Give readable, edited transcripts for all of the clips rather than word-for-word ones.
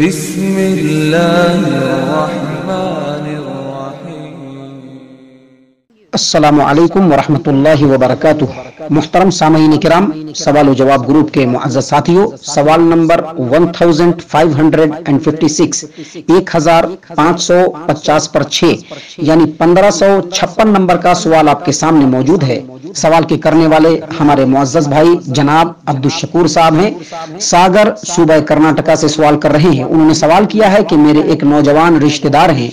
بسم اللہ الرحمن الرحیم۔ السلام علیکم ورحمۃ اللہ وبرکاتہ۔ محترم سامعین کرام، سوال و جواب گروپ کے معزز ساتھیوں، سوال نمبر 1556 1550 پر 6 یعنی 1556 نمبر کا سوال آپ کے سامنے موجود ہے۔ سوال کے کرنے والے ہمارے معزز بھائی جناب عبدالشکور صاحب ہیں، ساگر صوبہ کرناٹکا سے سوال کر رہے ہیں۔ انہوں نے سوال کیا ہے کہ میرے ایک نوجوان رشتہ دار ہیں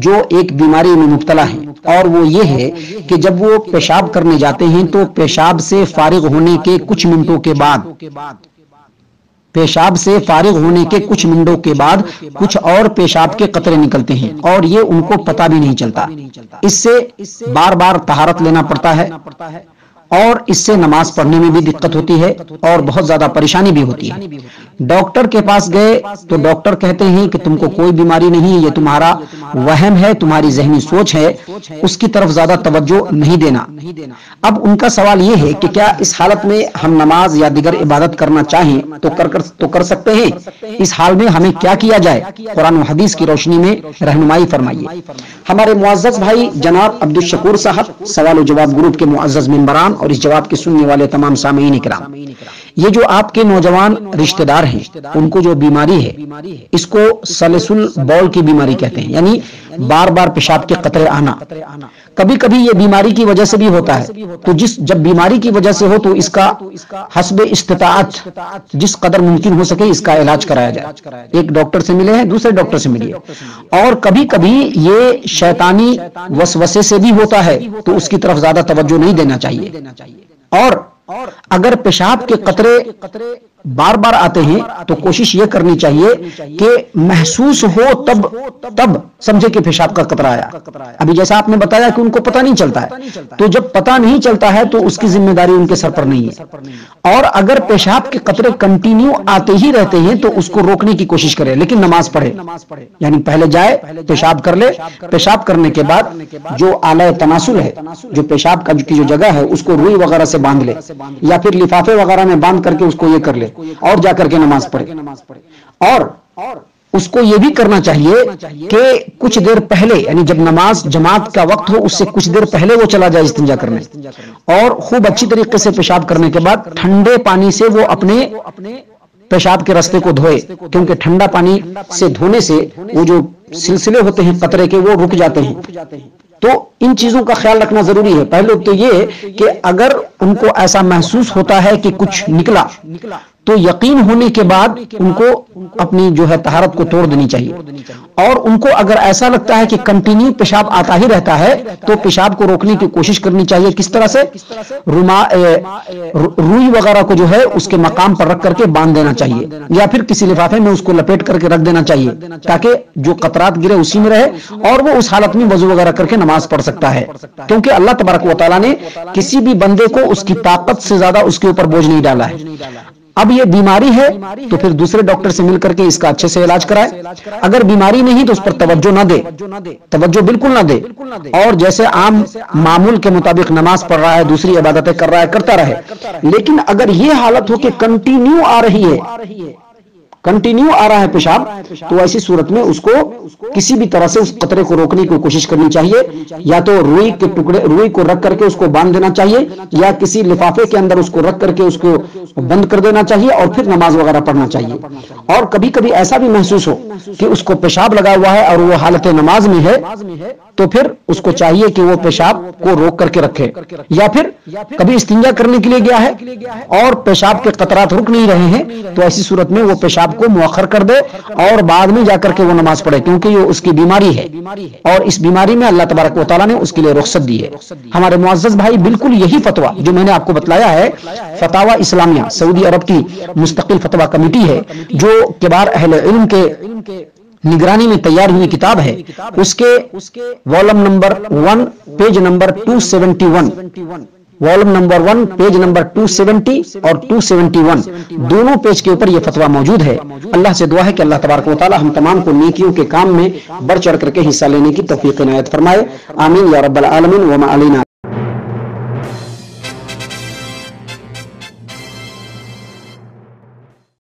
جو ایک بیماری میں مبتلا ہیں، اور وہ یہ ہے کہ جب وہ پیشاب کرنے جاتے ہیں تو پیشاب سے فارغ ہونے کے کچھ منٹوں کے بعد کچھ اور پیشاب کے قطرے نکلتے ہیں، اور یہ ان کو پتہ بھی نہیں چلتا۔ اس سے بار بار طہارت لینا پڑتا ہے، اور اس سے نماز پڑھنے میں بھی دقت ہوتی ہے اور بہت زیادہ پریشانی بھی ہوتی ہے۔ ڈاکٹر کے پاس گئے تو ڈاکٹر کہتے ہیں کہ تم کو کوئی بیماری نہیں، یہ تمہارا وہم ہے، تمہاری ذہنی سوچ ہے، اس کی طرف زیادہ توجہ نہیں دینا۔ اب ان کا سوال یہ ہے کہ کیا اس حالت میں ہم نماز یا دیگر عبادت کرنا چاہیں تو کر سکتے ہیں؟ اس حال میں ہمیں کیا کیا جائے؟ قرآن و حدیث کی روشنی میں رہنمائی فرمائیے۔ ہمارے معزز بھائی جناب عبدالشکور صاحب، سوال و جواب گروپ کے معزز ممبران اور اس جواب کے سننے والے تمام سامعین کرام، یہ جو آپ کے نوجوان رشتہ دار ہیں، ان کو جو بیماری ہے اس کو سلسل بول کی بیماری کہتے ہیں، یعنی بار بار پیشاب کے قطرے آنا۔ کبھی کبھی یہ بیماری کی وجہ سے بھی ہوتا ہے، تو جب بیماری کی وجہ سے ہو تو اس کا حسب استطاعت جس قدر ممکن ہو سکے اس کا علاج کرایا جائے۔ ایک ڈاکٹر سے ملے ہیں، دوسرے ڈاکٹر سے ملیے۔ اور کبھی کبھی یہ شیطانی وسوسے سے بھی ہوتا ہے، تو اس کی طرف زیادہ توجہ نہیں دینا چاہیے۔ اور اگر پیشاب کے قطرے بار بار آتے ہیں تو کوشش یہ کرنی چاہیے کہ محسوس ہو تب سمجھے کہ پیشاب کا قطرہ آیا۔ ابھی جیسا آپ نے بتایا کہ ان کو پتہ نہیں چلتا ہے، تو جب پتہ نہیں چلتا ہے تو اس کی ذمہ داری ان کے سر پر نہیں ہے۔ اور اگر پیشاب کے قطرے کنٹینیو آتے ہی رہتے ہیں تو اس کو روکنے کی کوشش کرے، لیکن نماز پڑھے، یعنی پہلے جائے پیشاب کر لے، پیشاب کرنے کے بعد جو آلہ تناسل ہے، جو پیشاب کی جو جگہ ہے، اس کو روئی وغیرہ سے باندھ لے، یا پھر لفافے وغیرہ میں باندھ کر کے اس کو یہ کر لے، اور جا کر کے نماز پڑھے۔ اور اس کو یہ بھی کرنا چاہیے کہ کچھ دیر پہلے، یعنی جب نماز جماعت کا وقت ہو اس سے کچھ دیر پہلے وہ چلا جائے استنجا کرنے، اور خوب اچھی طریقے سے پیشاب کرنے کے بعد ٹھنڈے پانی سے وہ اپنے پیشاب کے راستے کو دھوئے، کیونکہ ٹھنڈا پانی سے دھونے سے وہ جو سلسلے ہوتے ہیں قطرے کے وہ رک جاتے ہیں۔ تو ان چیزوں کا خیال رکھنا ضروری ہے۔ پہلے تو یہ کہ اگر ان کو ایسا محسوس ہوتا ہے کہ کچھ نکلا تو یقین ہونے کے بعد ان کو اپنی جو ہے طہارت کو توڑ دینی چاہیے۔ اور ان کو اگر ایسا لگتا ہے کہ کنٹینیو پیشاب آتا ہی رہتا ہے تو پیشاب کو روکنے کی کوشش کرنی چاہیے۔ کس طرح سے؟ روئی وغیرہ کو جو ہے اس کے مقام پر رکھ کر کے باندھ دینا چاہیے، یا پھر کسی لفافے میں اس کو لپیٹ کر کے رکھ دینا چاہیے، تاکہ جو قطرات گرے اسی میں رہے، اور وہ اس حالت میں وضو وغیرہ کر کے نماز پڑھ سکتا ہے۔ کیونکہ اللہ تبارک و تعالیٰ نے کسی بھی بندے کو اس کی طاقت سے زیادہ اس کے اوپر بوجھ نہیں ڈالا ہے۔ اب یہ بیماری ہے تو پھر دوسرے ڈاکٹر سے مل کر کے اس کا اچھے سے علاج کرائے۔ اگر بیماری نہیں تو اس پر توجہ نہ دے، توجہ بالکل نہ دے، اور جیسے عام معمول کے مطابق نماز پڑھ رہا ہے، دوسری عبادتیں کر رہا ہے، کرتا رہے۔ لیکن اگر یہ حالت ہو کہ کنٹینیو آ رہا ہے پیشاب، تو ایسی صورت میں اس کو کسی بھی طرح سے اس قطرے کو روکنے کی کوشش کرنی چاہیے، یا تو روئی کو رکھ کر کے اس کو باندھ دینا چاہیے، یا کسی لفافے کے اندر اس کو رکھ کر کے اس کو بند کر دینا چاہیے، اور پھر نماز وغیرہ پڑھنا چاہیے۔ اور کبھی کبھی ایسا بھی محسوس ہو کہ اس کو پیشاب لگا ہوا ہے اور وہ حالت نماز میں ہے، تو پھر اس کو چاہیے کہ وہ پیشاب کو روک کر کے رکھے، یا پھر کبھی استنجا کرنے کے لیے گیا ہے اور پیشاب کے قطرات رک نہیں رہے ہیں، تو ایسی صورت میں وہ پیشاب کو مؤخر کر دے اور بعد میں جا کر کے وہ نماز پڑھے، کیونکہ یہ اس کی بیماری ہے، اور اس بیماری میں اللہ تبارک و تعالیٰ نے اس کے لیے رخصت دی ہے۔ ہمارے معزز بھائی، بالکل یہی فتویٰ جو میں نے آپ کو بتلایا ہے، فتاوی اسلامیہ سعودی عرب کی مستقل فتویٰ کمیٹی ہے، جو کبار اہل علم کے نگرانی میں تیار ہوئی کتاب ہے، اس کے volume number 1 page number 271، volume number 1 page number 270 اور 271 دونوں پیج کے اوپر یہ فتویٰ موجود ہے۔ اللہ سے دعا ہے کہ اللہ تبارک و تعالی ہم تمام کو نیکیوں کے کام میں بڑھ چڑھ کر کے حصہ لینے کی توفیق عنایت فرمائے۔ آمین یا رب العالمین۔ وما علینا